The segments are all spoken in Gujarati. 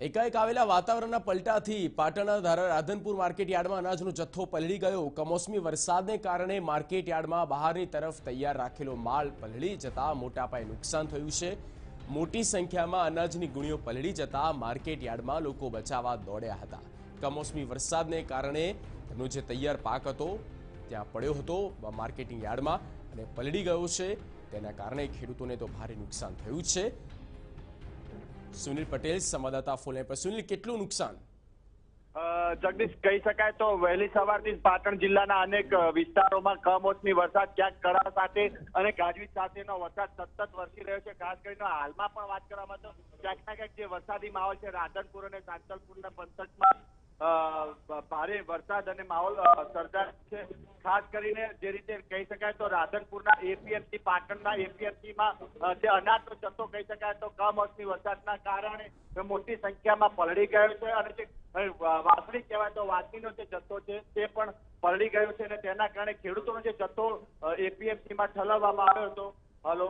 એકાએક આવેલા વાતાવરણના પલટાથી પાટણના રાધનપુર માર્કેટયાર્ડમાં અનાજનો જથ્થો પલળી ગયો। કમોસમી વરસાદને કારણે માર્કેટયાર્ડમાં બહારની તરફ તૈયાર રાખેલો માલ પલળી જતા મોટા પાયે નુકસાન થયું છે। મોટી સંખ્યામાં અનાજની ગુણીઓ પલળી જતા માર્કેટયાર્ડમાં લોકો બચાવવા દોડ્યા હતા। કમોસમી વરસાદને કારણે તેમનો જે તૈયાર પાક હતો ત્યાં પડ્યો હતો માર્કેટિંગ યાર્ડમાં અને પલળી ગયો છે। તેના કારણે ખેડૂતોને તો ભારે નુકસાન થયું છે। सुनील पटेल संवाददाता फोन पर। सुनील, કેટલું નુકસાન? जगदीश કહી શકાય તો વહેલી સવારથી પાટણ જિલ્લાના અનેક વિસ્તારોમાં કમોસમી વરસાદ ક્યાંક કરા સાથે અને ગાજવીજ સાથેનો વરસાદ સતત વરસી રહ્યો છે। ખાસ કરીને હાલમાં પણ વાત કરવામાં તો ક્યાંક ના ક્યાંક જે વરસાદી માહોલ છે રાધનપુર અને સાંતલપુરના પંથકમાં ભારે વરસાદ અને માહોલ સર્જાયો છે। ખાસ કરીને જે રીતે કહી શકાય તો રાધનપુરના એપીએમસી પાટણના એપીએમસીમાં જે અનાજનો જથ્થો કહી શકાય તો કમોસમી વરસાદના કારણે મોટી સંખ્યામાં પલળી ગયો છે અને જે વાસળી કહેવાય તો વાસળીનો જે જથ્થો છે તે પણ પલળી ગયો છે અને તેના કારણે ખેડૂતોનો જે જથ્થો એપીએમસીમાં ઠલવવામાં આવ્યો હતો। હલો,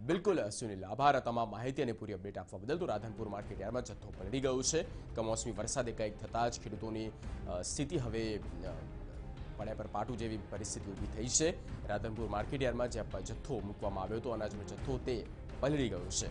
બિલકુલ સુનિલ, આભાર તમામ માહિતી અને પૂરી અપડેટ આપવા બદલ। તો રાધનપુર માર્કેટયાર્ડમાં જથ્થો પલળી ગયો છે। કમોસમી વરસાદ એકાએક થતાં જ ખેડૂતોની સ્થિતિ હવે પડ્યા પર પાટું જેવી પરિસ્થિતિ ઊભી થઈ છે। રાધનપુર માર્કેટયાર્ડમાં જે જથ્થો મૂકવામાં આવ્યો હતો અનાજનો જથ્થો તે પલળી ગયો છે।